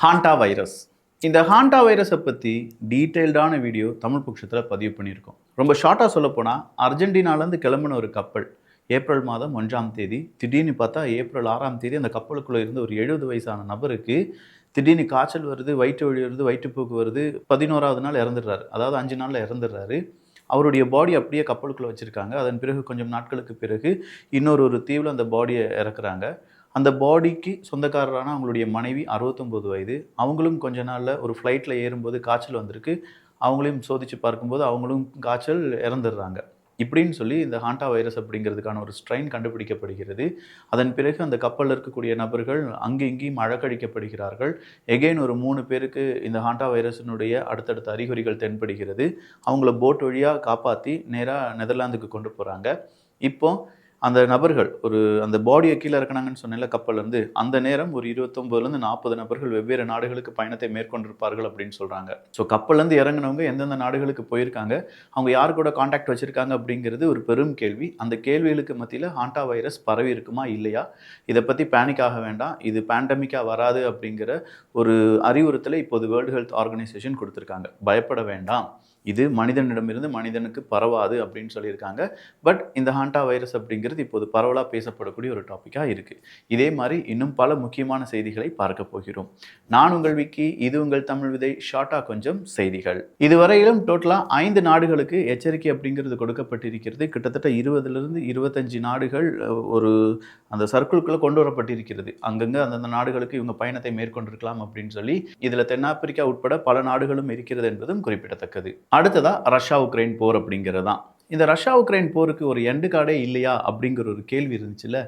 Honda virus. இந்த Honda வைரஸை பற்றி டீட்டெயில்டான வீடியோ தமிழ் பட்சத்தில் பதிவு பண்ணியிருக்கோம். ரொம்ப ஷார்ட்டாக சொல்லப்போனால், அர்ஜென்டினாலேருந்து கிளம்பின ஒரு கப்பல் ஏப்ரல் மாதம் 1ஆம் தேதி திடீர்னு பார்த்தா ஏப்ரல் 6ஆம் தேதி அந்த கப்பலுக்குள்ளே இருந்து ஒரு 70 வயசான நபருக்கு திடீர்னு காய்ச்சல் வருது, வயிற்று வலி வருது, வயிற்றுப்போக்கு வருது. 11வது நாள் இறந்துடுறாரு. அதாவது 5 நாளில் இறந்துடுறாரு. அவருடைய பாடி அப்படியே கப்பலுக்குள்ளே வச்சுருக்காங்க. அதன் பிறகு கொஞ்சம் நாட்களுக்கு பிறகு ஒரு தீவில் அந்த பாடியை இறக்குறாங்க. அந்த பாடிக்கு சொந்தக்காரரான அவங்களுடைய மனைவி 69 வயது. அவங்களும் கொஞ்ச நாள்ல ஒரு ஃப்ளைட்ல ஏறும்போது காய்ச்சல் வந்திருக்கு. அவங்களையும் சோதிச்சு பார்க்கும்போது அவங்களும் காய்ச்சல் இறந்துடுறாங்க. இப்படின்னு சொல்லி இந்த ஹாண்டா வைரஸ் அப்படிங்கிறதுக்கான ஒரு ஸ்ட்ரெயின் கண்டுபிடிக்கப்படுகிறது. அதன் பிறகு அந்த கப்பல்ல இருக்கக்கூடிய நபர்கள் அங்கே இங்கேயும் அழக்கழிக்கப்படுகிறார்கள். எகைன் ஒரு 3 பேருக்கு இந்த ஹாண்டா வைரஸினுடைய அடுத்தடுத்த அறிகுறிகள் தென்படுகிறது. அவங்கள போட் வழியா காப்பாத்தி நேரா நெதர்லாந்துக்கு கொண்டு போறாங்க. இப்போ அந்த நபர்கள் அந்த பாடியை கீழே இறக்குனாங்கன்னு சொன்னேன்ல கப்பல்லேருந்து, அந்த நேரம் ஒரு 29லேருந்து 40 நபர்கள் வெவ்வேறு நாடுகளுக்கு பயணத்தை மேற்கொண்டிருப்பார்கள் அப்படின்னு சொல்கிறாங்க. ஸோ கப்பல்லேருந்து இறங்குனவங்க எந்தெந்த நாடுகளுக்கு போயிருக்காங்க, அவங்க யார் கூட கான்டாக்ட் வச்சுருக்காங்க அப்படிங்கிறது ஒரு பெரும் கேள்வி. அந்த கேள்விகளுக்கு மத்தியில் ஹாண்டா வைரஸ் பரவி இருக்குமா இல்லையா, இதை பற்றி பேனிக் ஆக வேண்டாம், இது பேண்டமிக்காக வராது அப்படிங்கிற ஒரு அறிவுறுத்தலை இப்போது வேர்ல்டு ஹெல்த் ஆர்கனைசேஷன் கொடுத்துருக்காங்க. பயப்பட வேண்டாம், இது மனிதனிடமிருந்து மனிதனுக்கு பரவாது அப்படின்னு சொல்லியிருக்காங்க. பட் இந்த ஹாண்டா வைரஸ் அப்படிங்கிறது இப்போது பரவலாக பேசப்படக்கூடிய ஒரு டாப்பிக்காக இருக்குது. இதே மாதிரி இன்னும் பல முக்கியமான செய்திகளை பார்க்க போகிறோம். நான் உங்கள் விக்கி, இது உங்கள் தமிழ் விதை. ஷார்ட்டாக கொஞ்சம் செய்திகள். இதுவரையிலும் டோட்டலாக 5 நாடுகளுக்கு எச்சரிக்கை அப்படிங்கிறது கொடுக்கப்பட்டிருக்கிறது. கிட்டத்தட்ட 20லிருந்து 25 நாடுகள் அந்த சர்க்கிள்குள்ளே கொண்டு வரப்பட்டிருக்கிறது. அங்கங்கே அந்தந்த நாடுகளுக்கு இவங்க பயணத்தை மேற்கொண்டிருக்கலாம் அப்படின்னு சொல்லி. இதில் தென்னாப்பிரிக்கா உட்பட பல நாடுகளும் இருக்கிறது என்பதும் குறிப்பிடத்தக்கது. அடுத்ததா ரஷ்யா உக்ரைன் போர் அப்படிங்கிறது தான். இந்த ரஷ்யா உக்ரைன் போருக்கு ஒரு எண்டு கார்டே இல்லையா அப்படிங்கிற ஒரு கேள்வி இருந்துச்சுல்ல.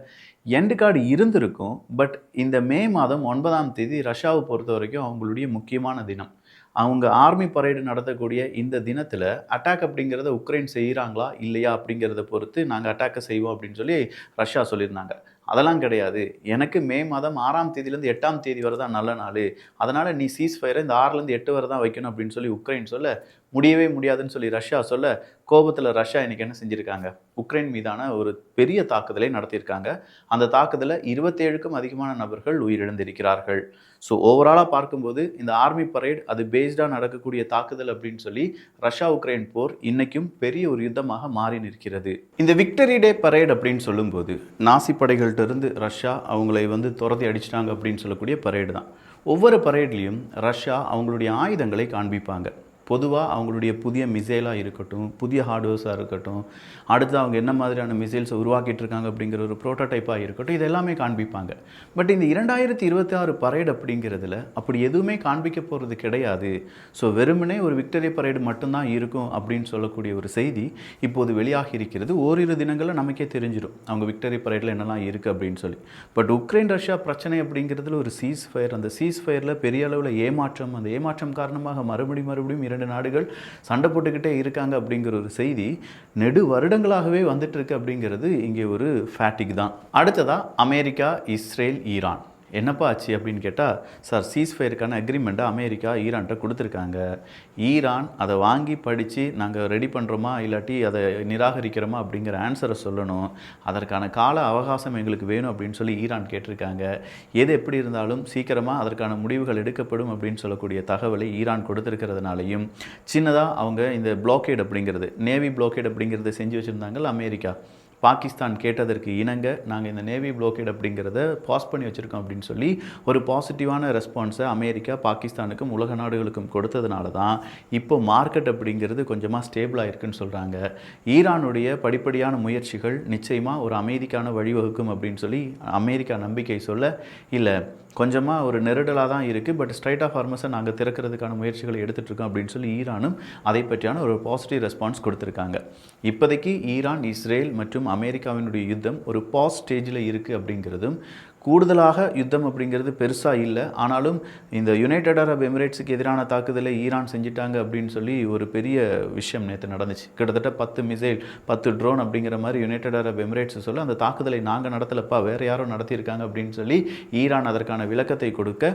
எண்டு கார்டு இருந்திருக்கும். பட் இந்த மே மாதம் 9ஆம் தேதி ரஷ்யாவை பொறுத்த வரைக்கும் அவங்களுடைய முக்கியமான தினம். அவங்க ஆர்மி பரேடு நடத்தக்கூடிய இந்த தினத்தில் அட்டாக் அப்படிங்கிறத உக்ரைன் செய்கிறாங்களா இல்லையா அப்படிங்கிறத பொறுத்து நாங்கள் அட்டாக்கை செய்வோம் அப்படின்னு சொல்லி ரஷ்யா சொல்லியிருந்தாங்க. அதெல்லாம் கிடையாது, எனக்கு மே மாதம் 6ஆம் தேதியிலேருந்து 8ஆம் தேதி வரை தான் நல்ல நாள், அதனால் நீ சீஸ் ஃபயரை இந்த 6லேருந்து 8 வரை தான் வைக்கணும் அப்படின்னு சொல்லி உக்ரைன் சொல்ல, முடியவே முடியாதுன்னு சொல்லி ரஷ்யா சொல்ல, கோபத்தில் ரஷ்யா இன்றைக்கி என்ன செஞ்சுருக்காங்க, உக்ரைன் மீதான ஒரு பெரிய தாக்குதலை நடத்தியிருக்காங்க. அந்த தாக்குதலை 27க்கும் அதிகமான நபர்கள் உயிரிழந்திருக்கிறார்கள். ஸோ ஓவராலாக பார்க்கும்போது இந்த ஆர்மி பரேட் அது பேஸ்டாக நடக்கக்கூடிய தாக்குதல் அப்படின்னு சொல்லி ரஷ்யா உக்ரைன் போர் இன்றைக்கும் பெரிய ஒரு யுத்தமாக மாறி நிற்கிறது. இந்த விக்டரி டே பரேட் அப்படின்னு சொல்லும்போது நாசி படைகள்கிட்ட இருந்து ரஷ்யா அவங்களை துரத்தி அடிச்சிட்டாங்க அப்படின்னு சொல்லக்கூடிய பரேடு தான். ஒவ்வொரு பரேட்லேயும் ரஷ்யா அவங்களுடைய ஆயுதங்களை காண்பிப்பாங்க. பொதுவாக அவங்களுடைய புதிய மிசைலாக இருக்கட்டும், புதிய ஹார்ட்வேர்ஸாக இருக்கட்டும், அடுத்து அவங்க என்ன மாதிரியான மிசைல்ஸை உருவாக்கிட்டு இருக்காங்க அப்படிங்கிற ஒரு ப்ரோட்டோடைப்பாக இருக்கட்டும், இது எல்லாமே காண்பிப்பாங்க. பட் இந்த 2026 பரேடு அப்படிங்கிறதுல அப்படி எதுவுமே காண்பிக்க போகிறது கிடையாது. ஸோ வெறுமனே ஒரு விக்டரி பரேடு மட்டும்தான் இருக்கும் அப்படின்னு சொல்லக்கூடிய ஒரு செய்தி இப்போது வெளியாகி இருக்கிறது. ஓரிரு தினங்களில் நமக்கே தெரிஞ்சிடும் அவங்க விக்டரி பரேடில் என்னெல்லாம் இருக்குது அப்படின்னு சொல்லி. பட் உக்ரைன் ரஷ்யா பிரச்சனை அப்படிங்கிறதுல ஒரு சீஸ் ஃபயர், அந்த சீஸ் ஃபயரில் பெரிய அளவில் ஏமாற்றம், அந்த ஏமாற்றம் காரணமாக மறுபடியும் 2 நாடுகள் சண்டை போட்டுக்கிட்டே இருக்காங்க அப்படிங்கிற ஒரு செய்தி நெடு வருடங்களாகவே வந்துட்டு இருக்கு அப்படிங்கிறது இங்கே ஒரு ஃபேட்டிக் தான். அடுத்ததா அமெரிக்கா, இஸ்ரேல், ஈரான். என்னப்பா ஆச்சு அப்படின்னு கேட்டால், சார் சீஸ் ஃபயருக்கான அக்ரிமெண்ட்டை அமெரிக்கா ஈரான்கிட்ட கொடுத்துருக்காங்க. ஈரான் அதை வாங்கி படித்து நாங்கள் ரெடி பண்ணுறோமா இல்லாட்டி அதை நிராகரிக்கிறோமா அப்படிங்கிற ஆன்சரை சொல்லணும். அதற்கான கால அவகாசம் எங்களுக்கு வேணும் அப்படின்னு சொல்லி ஈரான் கேட்டிருக்காங்க. எது எப்படி இருந்தாலும் சீக்கிரமாக அதற்கான முடிவுகள் எடுக்கப்படும் அப்படின்னு சொல்லக்கூடிய தகவலை ஈரான் கொடுத்துருக்கிறதுனாலையும் சின்னதாக அவங்க இந்த பிளாக்கேட் அப்படிங்கிறது, நேவி பிளாக்கேட் அப்படிங்கிறத செஞ்சு வச்சுருந்தாங்க அமெரிக்கா. பாகிஸ்தான் கேட்டதற்கு இணங்க நாங்கள் இந்த நேவி பிளாக்கேட் அப்படிங்கிறத பாஸ் பண்ணி வச்சுருக்கோம் அப்படின்னு சொல்லி ஒரு பாசிட்டிவான ரெஸ்பான்ஸை அமெரிக்கா பாகிஸ்தானுக்கும் உலக நாடுகளுக்கும் கொடுத்ததுனால தான் இப்போ மார்க்கெட் அப்படிங்கிறது கொஞ்சமாக ஸ்டேபிளாக இருக்குன்னு சொல்கிறாங்க. ஈரானுடைய படிப்படியான முயற்சிகள் நிச்சயமாக ஒரு அமைதிக்கான வழிவகுக்கும் அப்படின்னு சொல்லி அமெரிக்கா நம்பிக்கை சொல்ல, இல்லை கொஞ்சமாக ஒரு நெருடலாக தான் இருக்குது, பட் ஸ்ட்ரைட் ஆஃப் ஹார்மஸை நாங்கள் திறக்கிறதுக்கான முயற்சிகளை எடுத்துகிட்ருக்கோம் அப்படின்னு சொல்லி ஈரானும் அதை பற்றியான ஒரு பாசிட்டிவ் ரெஸ்பான்ஸ் கொடுத்துருக்காங்க. இப்போதைக்கு ஈரான், இஸ்ரேல் மற்றும் அமெரிக்காவினுடைய யுத்தம் ஒரு பாஸ் ஸ்டேஜில் இருக்குது அப்படிங்கிறதும், கூடுதலாக யுத்தம் அப்படிங்கிறது பெருசாக இல்லை, ஆனாலும் இந்த யுனைடெட் அரப் எமிரேட்ஸுக்கு எதிரான தாக்குதலை ஈரான் செஞ்சுட்டாங்க அப்படின்னு சொல்லி ஒரு பெரிய விஷயம் நேற்று நடந்துச்சு. கிட்டத்தட்ட 10 மிசைல் 10 ட்ரோன் அப்படிங்கிற மாதிரி யுனைடெட் அரப் எமிரேட்ஸ் சொல்ல, அந்த தாக்குதலை நாங்கள் நடத்தலப்பா வேறு யாரும் நடத்தியிருக்காங்க அப்படின்னு சொல்லி ஈரான் அதற்கான விளக்கத்தை கொடுக்க,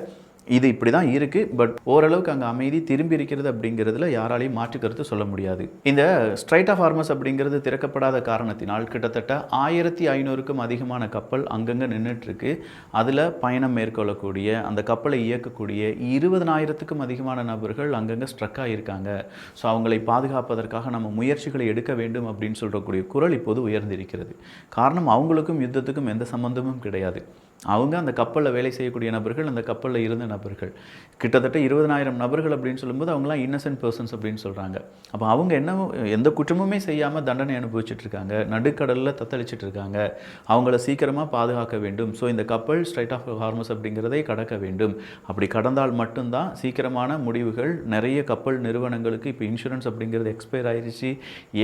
இது இப்படி தான் இருக்குது. பட் ஓரளவுக்கு அங்கே அமைதி திரும்பி இருக்கிறது அப்படிங்கிறதுல யாராலையும் மாற்று கருத்து சொல்ல முடியாது. இந்த ஸ்ட்ரைட் ஆஃப் ஹார்மஸ் அப்படிங்கிறது திறக்கப்படாத காரணத்தினால் கிட்டத்தட்ட 1500க்கும் அதிகமான கப்பல் அங்கங்கே நின்றுட்டுருக்கு. அதில் பயணம் மேற்கொள்ளக்கூடிய அந்த கப்பலை இயக்கக்கூடிய 20,000க்கும் அதிகமான நபர்கள் அங்கங்கே ஸ்ட்ரக் ஆகியிருக்காங்க. ஸோ அவங்களை பாதுகாப்பதற்காக நம்ம முயற்சிகளை எடுக்க வேண்டும் அப்படின்னு சொல்கிறக்கூடிய குரல் இப்போது உயர்ந்திருக்கிறது. காரணம், அவங்களுக்கும் யுத்தத்துக்கும் எந்த சம்பந்தமும் கிடையாது. அவங்க அந்த கப்பலில் வேலை செய்யக்கூடிய நபர்கள், அந்த கப்பலில் இருந்த நபர்கள் கிட்டத்தட்ட 20,000 நபர்கள் அப்படின்னு சொல்லும்போது அவங்களாம் இன்னசென்ட் பர்சன்ஸ் அப்படின்னு சொல்கிறாங்க. அப்போ அவங்க எந்த குற்றமுமே செய்யாமல் தண்டனை அனுபவிச்சுட்ருக்காங்க, நடுக்கடலில் தத்தளிச்சிட்டு இருக்காங்க. அவங்கள சீக்கிரமாக பாதுகாக்க வேண்டும். ஸோ இந்த கப்பல் ஸ்ட்ரைட் ஆஃப் ஹார்மஸ் அப்படிங்கிறதை கடக்க வேண்டும். அப்படி கடந்தால் மட்டும்தான் சீக்கிரமான முடிவுகள். நிறைய கப்பல் நிறுவனங்களுக்கு இப்போ இன்சூரன்ஸ் அப்படிங்கிறது எக்ஸ்பயர் ஆயிடுச்சு.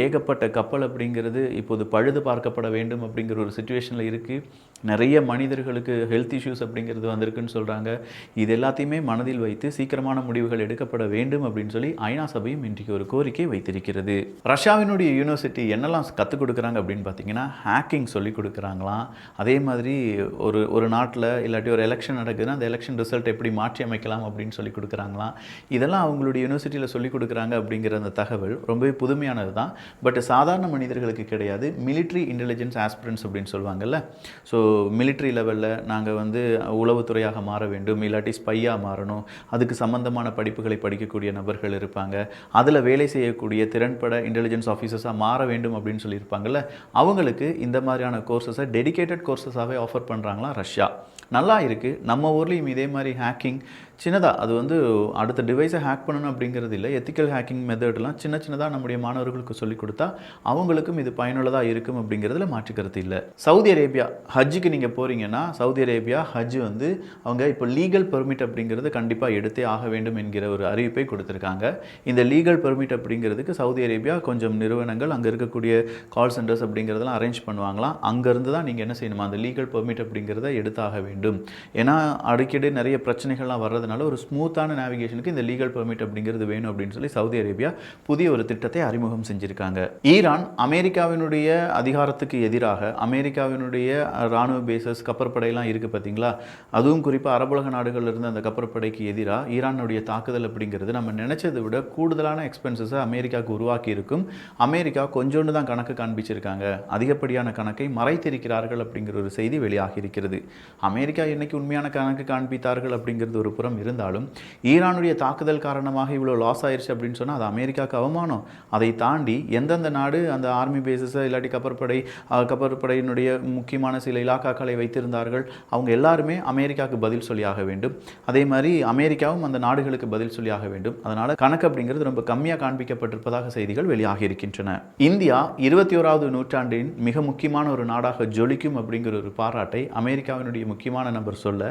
ஏகப்பட்ட கப்பல் அப்படிங்கிறது இப்போது பழுது பார்க்கப்பட வேண்டும் அப்படிங்கிற ஒரு சுச்சுவேஷனில் இருக்குது. நிறைய மனிதர்களுக்கு ஹெல்த் இஷ்யூஸ் அப்படிங்கிறது வந்திருக்குன்னு சொல்கிறாங்க. இது எல்லாத்தையுமே மனதில் வைத்து சீக்கிரமான முடிவுகள் எடுக்கப்பட வேண்டும் அப்படின்னு சொல்லி ஐநா சபையும் இன்றைக்கு ஒரு கோரிக்கை வைத்திருக்கிறது. ரஷ்யாவினுடைய யூனிவர்சிட்டி என்னெல்லாம் கற்றுக் கொடுக்குறாங்க அப்படின்னு பார்த்தீங்கன்னா, ஹேக்கிங் சொல்லிக் கொடுக்குறாங்களாம். அதே மாதிரி ஒரு நாட்டில் இல்லாட்டி ஒரு எலெக்ஷன் நடக்குதுன்னா அந்த எலெக்ஷன் ரிசல்ட் எப்படி மாற்றி அமைக்கலாம் அப்படின்னு சொல்லி கொடுக்குறாங்களாம். இதெல்லாம் அவங்களுடைய யூனிவர்சிட்டியில் சொல்லிக் கொடுக்குறாங்க அப்படிங்கிற அந்த தகவல் ரொம்பவே புதுமையானது தான். பட் சாதாரண மனிதர்களுக்கு கிடையாது. மிலிட்ரி இன்டெலிஜென்ஸ் ஆஸ்பிரன்ஸ் அப்படின்னு சொல்லுவாங்கல்ல. ஸோ மிலிட்ரி லெவலில் நாங்கள் உளவுத்துறையாக மாற வேண்டும், இல்லாட்டி ஸ்பையாக மாறணும், அதுக்கு சம்பந்தமான படிப்புகளை படிக்கக்கூடிய நபர்கள் இருப்பாங்க. அதில் வேலை செய்யக்கூடிய திறன்பட இன்டெலிஜென்ஸ் ஆஃபீஸர்ஸாக மாற வேண்டும் அப்படின்னு சொல்லியிருப்பாங்கல்ல. அவங்களுக்கு இந்த மாதிரியான கோர்சஸை டெடிகேட்டட் கோர்சஸாகவே ஆஃபர் பண்ணுறாங்களாம் ரஷ்யா. நல்லா இருக்குது. நம்ம ஊர்லேயும் இதே மாதிரி ஹேக்கிங் சின்னதாக, அது அடுத்த டிவைஸை ஹேக் பண்ணணும் அப்படிங்கிறது இல்லை, எத்திக்கல் ஹேக்கிங் மெத்தட்லாம் சின்னதாக நம்முடைய மாணவர்களுக்கு சொல்லிக் கொடுத்தா அவங்களுக்கும் இது பயனுள்ளதாக இருக்கும் அப்படிங்கிறதுல மாற்றுக்கருத்து இல்லை. சவுதி அரேபியா ஹஜ்ஜுக்கு நீங்கள் போகிறீங்கன்னா, சவுதி அரேபியா ஹஜ் அவங்க இப்போ லீகல் பெர்மிட் அப்படிங்கிறது கண்டிப்பாக எடுத்தே ஆக வேண்டும் என்கிற ஒரு அறிவிப்பை கொடுத்துருக்காங்க. இந்த லீகல் பெர்மிட் அப்படிங்கிறதுக்கு சவுதி அரேபியா கொஞ்சம் நிறுவனங்கள் அங்கே இருக்கக்கூடிய கால் சென்டர்ஸ் அப்படிங்கிறதெல்லாம் அரேஞ்ச் பண்ணுவாங்களாம். அங்கேருந்து தான் நீங்கள் என்ன செய்யணுமா, அந்த லீகல் பெர்மிட் அப்படிங்கிறத எடுத்தாக வேண்டும். ஏன்னா அடிக்கடி நிறைய பிரச்சனைகள்லாம் வர்றதுனால ஒரு ஸ்மூத்தான நேவிகேஷனுக்கு இந்த லீகல் பெர்மிட் அப்படிங்கிறது வேணும் அப்படின்னு சொல்லி சவுதி அரேபியா புதிய ஒரு திட்டத்தை அறிமுகம் செஞ்சிருக்காங்க. ஈரான் அமெரிக்காவினுடைய அதிகாரத்துக்கு எதிராக அமெரிக்காவினுடைய ராணுவ பேசஸ் கப்பற்படையெல்லாம் இருக்குது பார்த்தீங்களா, அதுவும் குறிப்பாக அரபுலக நாடுகளில் இருந்து அந்த கப்பற்படைக்கு எதிராக ஈரானுடைய தாக்குதல் அப்படிங்கிறது நம்ம நினைச்சதை விட கூடுதலான எக்ஸ்பென்சஸை அமெரிக்காவுக்கு உருவாக்கி இருக்கும். அமெரிக்கா கொஞ்சோண்டு தான் கணக்கு காண்பிச்சிருக்காங்க, அதிகப்படியான கணக்கை மறைத்திருக்கிறார்கள் அப்படிங்கிற ஒரு செய்தி வெளியாகி இருக்கிறது. அமெரிக்கா என்னைக்கு உண்மையான கணக்கு காண்பித்தார்கள் அப்படிங்கிறது ஒரு புறம் இருந்தாலும், ஈரானுடைய தாக்குதல் காரணமாக இவ்வளோ லாஸ் ஆயிடுச்சு அப்படின்னு சொன்னால் அது அமெரிக்காவுக்கு அவமானம். அதை தாண்டி எந்தெந்த நாடு அந்த ஆர்மி பேசஸை இல்லாட்டி கப்பற்படையினுடைய முக்கியமான சில இலாக்காக்களை வைத்திருந்தார்கள், அவங்க எல்லாருமே அமெரிக்காவுக்கு பதில் சொல்லியாக வேண்டும். அதே மாதிரி அமெரிக்காவும் அந்த நாடுகளுக்கு பதில் சொல்லியாக வேண்டும். அதனால் கணக்கு அப்படிங்கிறது ரொம்ப கம்மியாக காண்பிக்கப்பட்டிருப்பதாக செய்திகள் வெளியாகி இருக்கின்றன. இந்தியா 21வது நூற்றாண்டின் மிக முக்கியமான ஒரு நாடாக ஜொலிக்கும் அப்படிங்கிற ஒரு பாராட்டை அமெரிக்காவினுடைய முக்கியமான நபர் சொல்ல,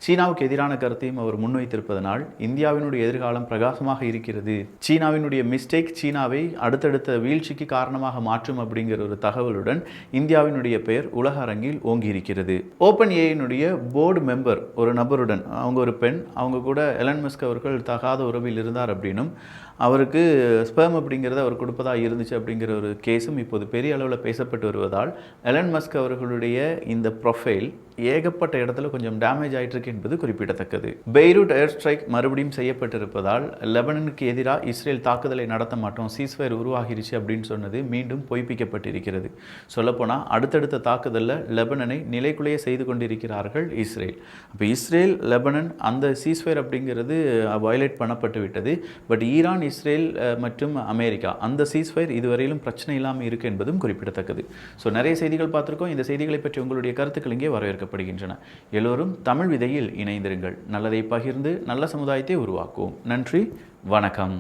சீனாவுக்கு எதிரான கருத்தையும் அவர் முன்வைத்திருப்பதனால் இந்தியாவினுடைய எதிர்காலம் பிரகாசமாக இருக்கிறது. சீனாவினுடைய மிஸ்டேக் சீனாவை அடுத்தடுத்த வீழ்ச்சிக்கு காரணமாக மாற்றும் அப்படிங்கிற ஒரு தகவலுடன் இந்தியாவினுடைய பெயர் உலக அரங்கில் ஓங்கி இருக்கிறது. ஓப்பன் ஏஐனுடைய போர்டு மெம்பர் ஒரு நபருடன், அவங்க ஒரு பெண், அவங்க கூட எலன் மஸ்க் அவர்கள் தகாத உறவில் இருந்தார் அப்படின்னும், அவருக்கு ஸ்பெர்ம் அப்படிங்கிறத அவர் கொடுப்பதாக இருந்துச்சு அப்படிங்கிற ஒரு கேஸும் இப்போது பெரிய அளவில் பேசப்பட்டு வருவதால் எலன் மஸ்க் அவர்களுடைய இந்த ப்ரொஃபைல் ஏகப்பட்ட இடத்துல கொஞ்சம் டேமேஜ் ஆகிட்டு இருக்கு என்பது குறிப்பிடத்தக்கது. பெய்ரூட் ஏர் ஸ்ட்ரைக் மறுபடியும் செய்யப்பட்டிருப்பதால் லெபனனுக்கு எதிராக இஸ்ரேல் தாக்குதலை நடத்த மாட்டோம், சீஸ்ஃபயர் உருவாகிருச்சு அப்படின்னு சொன்னது மீண்டும் பொய்ப்பிக்கப்பட்டிருக்கிறது. சொல்லப்போனால் அடுத்தடுத்த தாக்குதலில் லெபனனை நிலைக்குள்ளேயே செய்து கொண்டிருக்கிறார்கள் இஸ்ரேல். அப்போ இஸ்ரேல் லெபனன் அந்த சீஸ்ஃபயர் அப்படிங்கிறது வயலேட் பண்ணப்பட்டு விட்டது. பட் ஈரான், இஸ்ரேல் மற்றும் அமெரிக்கா அந்த சீஸ்ஃபயர் இதுவரையிலும் பிரச்சனை இல்லாமல் இருக்குது என்பதும் குறிப்பிடத்தக்கது. ஸோ நிறைய செய்திகள் பார்த்துருக்கோம். இந்த செய்திகளை பற்றி உங்களுடைய கருத்துக்கள் இங்கே வரவேற்கப்படுகின்றன. எல்லோரும் தமிழ் விதையில் இணைந்திருங்கள். நல்லதை பகிர்ந்து நல்ல சமுதாயத்தை உருவாக்குவோம். நன்றி, வணக்கம்.